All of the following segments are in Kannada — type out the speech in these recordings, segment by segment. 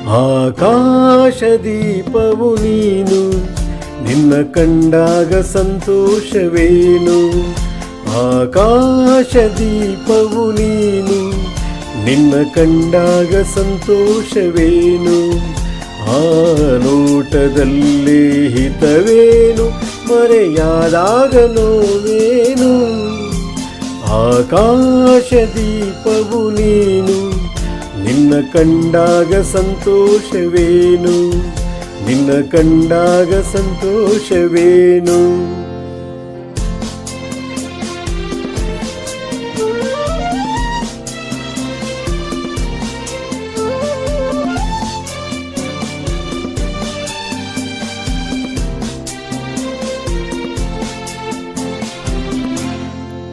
ಆಕಾಶದೀಪವು ನೀನು, ನಿನ್ನ ಕಂಡಾಗ ಸಂತೋಷವೇನು. ಆಕಾಶದೀಪವು ನೀನು, ನಿನ್ನ ಕಂಡಾಗ ಸಂತೋಷವೇನು. ಆ ನೋಟದಲ್ಲಿ ಹಿತವೇನು, ಮರೆಯಾದಾಗ ನೋವೇನು. ಆಕಾಶದೀಪವು ನೀನು, ನಿನ್ನ ಕಂಡಾಗ ಸಂತೋಷವೇನು, ನಿನ್ನ ಕಂಡಾಗ ಸಂತೋಷವೇನು.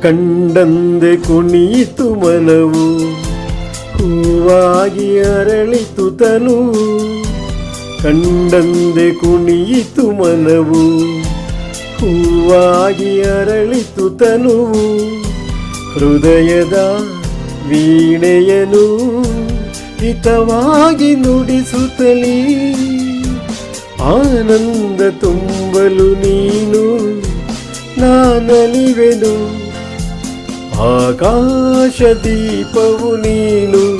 ಕಂಡಂದೆ ಕುಣಿಯಿತು ಮನವು, ಹೂವಾಗಿ ಅರಳಿತು ತನುವು. ಕಂಡಂದೆ ಕುಣಿಯಿತು ಮನವು, ಹೂವಾಗಿ ಅರಳಿತು ತನುವು. ಹೃದಯದ ವೀಣೆಯನು ಹಿತವಾಗಿ ನುಡಿಸುತ್ತಲೀ, ಆನಂದ ತುಂಬಲು ನೀನು ನಾನಲಿವೆನು. ಆಕಾಶದೀಪವು ನೀನು,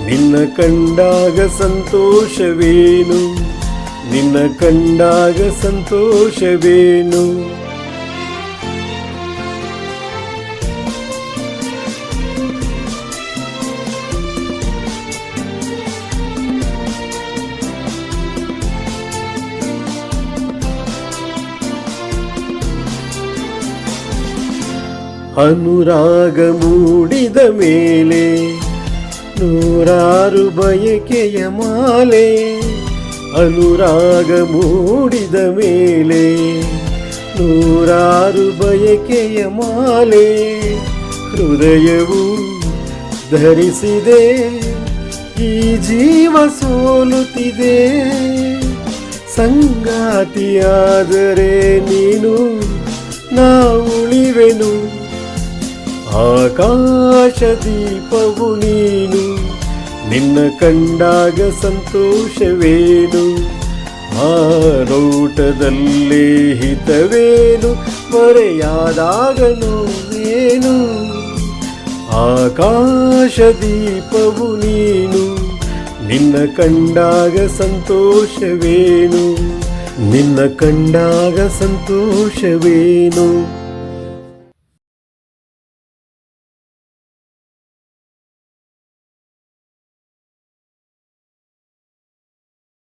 ನಿನ್ನ ಕಂಡಾಗ ಸಂತೋಷವೇನು, ನಿನ್ನ ಕಂಡಾಗ ಸಂತೋಷವೇನು. ಅನುರಾಗ ಮೂಡಿದ ಮೇಲೆ ನೂರಾರು ಬಯಕೆಯ ಮಾಲೆ. ಅನುರಾಗ ಮೂಡಿದ ಮೇಲೆ ನೂರಾರು ಬಯಕೆಯ ಮಾಲೆ. ಹೃದಯವು ಧರಿಸಿದೆ, ಈ ಜೀವ ಸೋಲುತ್ತಿದೆ. ಸಂಗಾತಿಯಾದರೆ ನೀನು, ನಾ ಉಳಿವೆನು. ಆಕಾಶದೀಪವು ನೀನು, ನಿನ್ನ ಕಂಡಾಗ ಸಂತೋಷವೇನು. ಆ ನೋಟದಲ್ಲೇ ಹಿತವೇನು, ಮರೆಯಾದಾಗ ನೋವೇನು. ಆಕಾಶದೀಪವು ನೀನು, ನಿನ್ನ ಕಂಡಾಗ ಸಂತೋಷವೇನು, ನಿನ್ನ ಕಂಡಾಗ ಸಂತೋಷವೇನು.